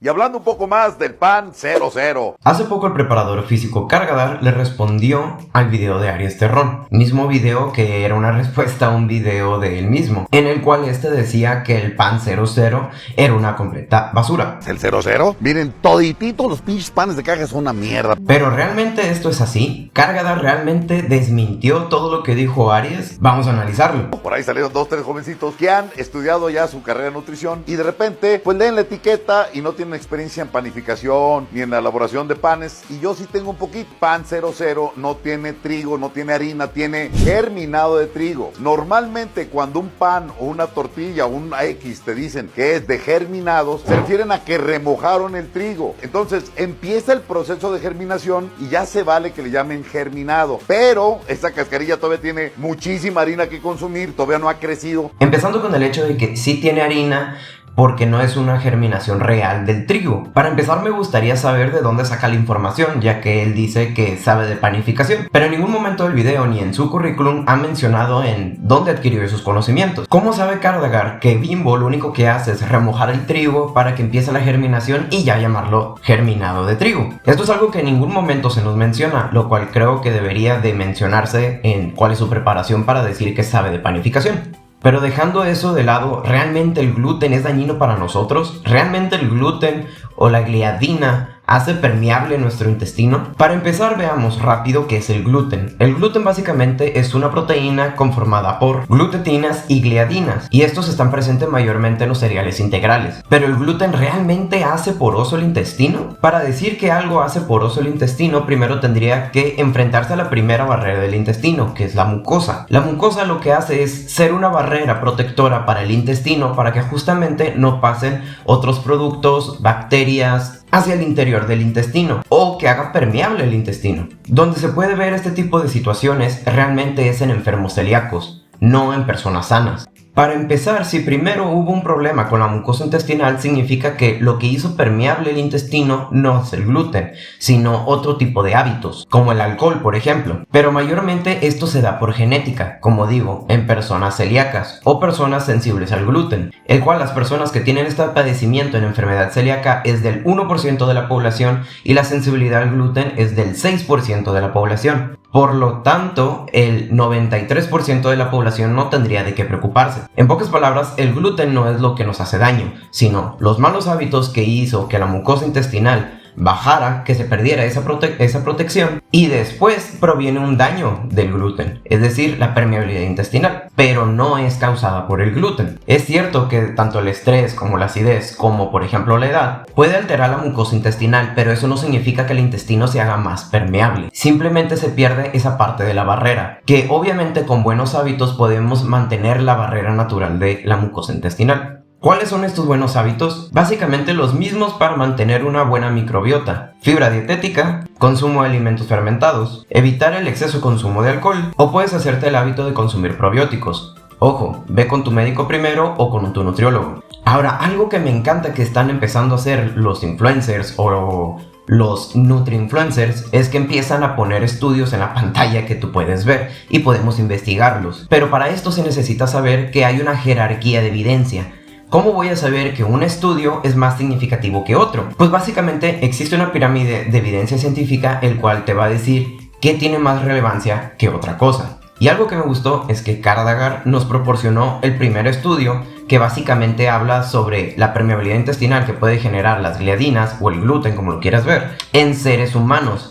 Y hablando un poco más del pan 00. Hace poco el preparador físico Cargadar le respondió al video de Aries Terrón, mismo video que era una respuesta a un video de él mismo, en el cual este decía que el pan 00 era una completa basura. ¿El 00? Miren, todititos los pinches panes de caja son una mierda. Pero ¿realmente esto es así? ¿Cargadar realmente desmintió todo lo que dijo Aries? Vamos a analizarlo. Por ahí salieron 2-3 jovencitos que han estudiado ya su carrera de nutrición y de repente pues leen la etiqueta y no tienen experiencia en panificación ni en la elaboración de panes, y yo sí tengo un poquito. Pan 00 no tiene trigo, no tiene harina, tiene germinado de trigo. Normalmente cuando un pan o una tortilla o un X te dicen que es de germinados, se refieren a que remojaron el trigo. Entonces empieza el proceso de germinación y ya se vale que le llamen germinado, pero esta cascarilla todavía tiene muchísima harina que consumir, todavía no ha crecido. Empezando con el hecho de que sí tiene harina, porque no es una germinación real del trigo. Para empezar, me gustaría saber de dónde saca la información, ya que él dice que sabe de panificación, pero en ningún momento del video ni en su currículum ha mencionado en dónde adquirió esos conocimientos. ¿Cómo sabe Cargadar que Bimbo lo único que hace es remojar el trigo para que empiece la germinación y ya llamarlo germinado de trigo? Esto es algo que en ningún momento se nos menciona, lo cual creo que debería de mencionarse en cuál es su preparación para decir que sabe de panificación. Pero dejando eso de lado, ¿realmente el gluten es dañino para nosotros? ¿Realmente el gluten o la gliadina hace permeable nuestro intestino? Para empezar, veamos rápido qué es el gluten. El gluten básicamente es una proteína conformada por glutatinas y gliadinas, y estos están presentes mayormente en los cereales integrales. ¿Pero el gluten realmente hace poroso el intestino? Para decir que algo hace poroso el intestino, primero tendría que enfrentarse a la primera barrera del intestino, que es la mucosa. La mucosa lo que hace es ser una barrera protectora para el intestino, para que justamente no pasen otros productos, bacterias, hacia el interior del intestino, o que haga permeable el intestino. Donde se puede ver este tipo de situaciones realmente es en enfermos celíacos, no en personas sanas. Para empezar, si primero hubo un problema con la mucosa intestinal, significa que lo que hizo permeable el intestino no es el gluten, sino otro tipo de hábitos, como el alcohol, por ejemplo. Pero mayormente esto se da por genética, como digo, en personas celíacas o personas sensibles al gluten, el cual las personas que tienen este padecimiento en enfermedad celíaca es del 1% de la población y la sensibilidad al gluten es del 6% de la población. Por lo tanto, el 93% de la población no tendría de qué preocuparse. En pocas palabras, el gluten no es lo que nos hace daño, sino los malos hábitos que hizo que la mucosa intestinal bajara, que se perdiera esa protección, y después proviene un daño del gluten, es decir, la permeabilidad intestinal, pero no es causada por el gluten. Es cierto que tanto el estrés como la acidez, como por ejemplo la edad, puede alterar la mucosa intestinal, pero eso no significa que el intestino se haga más permeable, simplemente se pierde esa parte de la barrera, que obviamente con buenos hábitos podemos mantener la barrera natural de la mucosa intestinal. ¿Cuáles son estos buenos hábitos? Básicamente los mismos para mantener una buena microbiota: fibra dietética, consumo de alimentos fermentados, evitar el exceso de consumo de alcohol, o puedes hacerte el hábito de consumir probióticos. Ojo, ve con tu médico primero o con tu nutriólogo. Ahora, algo que me encanta que están empezando a hacer los influencers o los nutri-influencers es que empiezan a poner estudios en la pantalla que tú puedes ver y podemos investigarlos. Pero para esto se necesita saber que hay una jerarquía de evidencia. ¿Cómo voy a saber que un estudio es más significativo que otro? Pues básicamente existe una pirámide de evidencia científica el cual te va a decir qué tiene más relevancia que otra cosa. Y algo que me gustó es que Cargadar nos proporcionó el primer estudio que básicamente habla sobre la permeabilidad intestinal que puede generar las gliadinas o el gluten, como lo quieras ver, en seres humanos.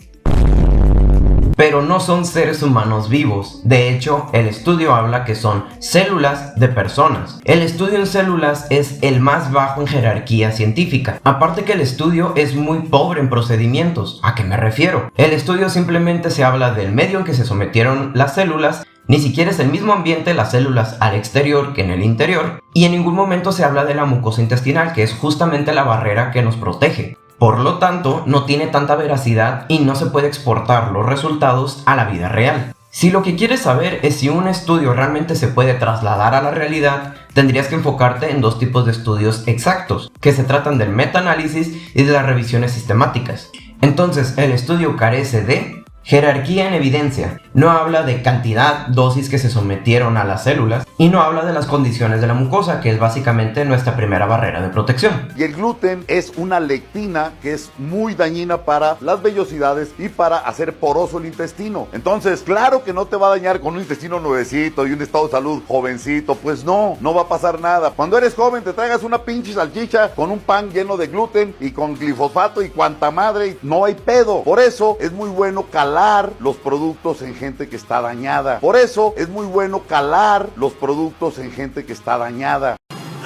Pero no son seres humanos vivos. De hecho, el estudio habla que son células de personas. El estudio en células es el más bajo en jerarquía científica. Aparte que el estudio es muy pobre en procedimientos. ¿A qué me refiero? El estudio simplemente se habla del medio en que se sometieron las células. Ni siquiera es el mismo ambiente las células al exterior que en el interior. Y en ningún momento se habla de la mucosa intestinal, que es justamente la barrera que nos protege. Por lo tanto, no tiene tanta veracidad y no se puede exportar los resultados a la vida real. Si lo que quieres saber es si un estudio realmente se puede trasladar a la realidad, tendrías que enfocarte en dos tipos de estudios exactos, que se tratan del metaanálisis y de las revisiones sistemáticas. Entonces, el estudio carece de Jerarquía en evidencia. No habla de cantidad, dosis que se sometieron a las células y no habla de las condiciones de la mucosa, que es básicamente nuestra primera barrera de protección. Y el gluten es una lectina que es muy dañina para las vellosidades y para hacer poroso el intestino. Entonces, claro que no te va a dañar con un intestino nuevecito y un estado de salud jovencito, pues no va a pasar nada. Cuando eres joven te traigas una pinche salchicha con un pan lleno de gluten y con glifosato y cuanta madre, y no hay pedo. Por eso es muy bueno calar los productos en gente que está dañada. Por eso es muy bueno calar los productos en gente que está dañada.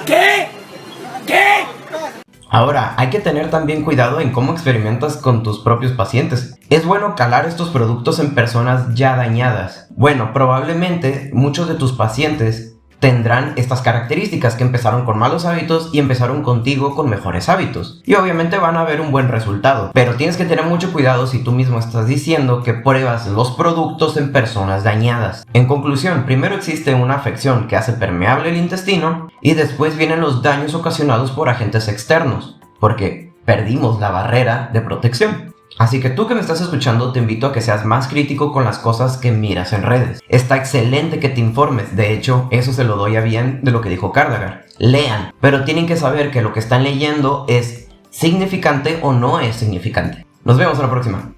¿Qué? Ahora, hay que tener también cuidado en cómo experimentas con tus propios pacientes. Es bueno calar estos productos en personas ya dañadas. Bueno, probablemente muchos de tus pacientes tendrán estas características, que empezaron con malos hábitos y empezaron contigo con mejores hábitos. Y obviamente van a ver un buen resultado. Pero tienes que tener mucho cuidado si tú mismo estás diciendo que pruebas los productos en personas dañadas. En conclusión, primero existe una afección que hace permeable el intestino y después vienen los daños ocasionados por agentes externos, porque perdimos la barrera de protección. Así que tú que me estás escuchando, te invito a que seas más crítico con las cosas que miras en redes. Está excelente que te informes, de hecho, eso se lo doy a bien de lo que dijo Kardashev. Lean, pero tienen que saber que lo que están leyendo es significante o no es significante. Nos vemos a la próxima.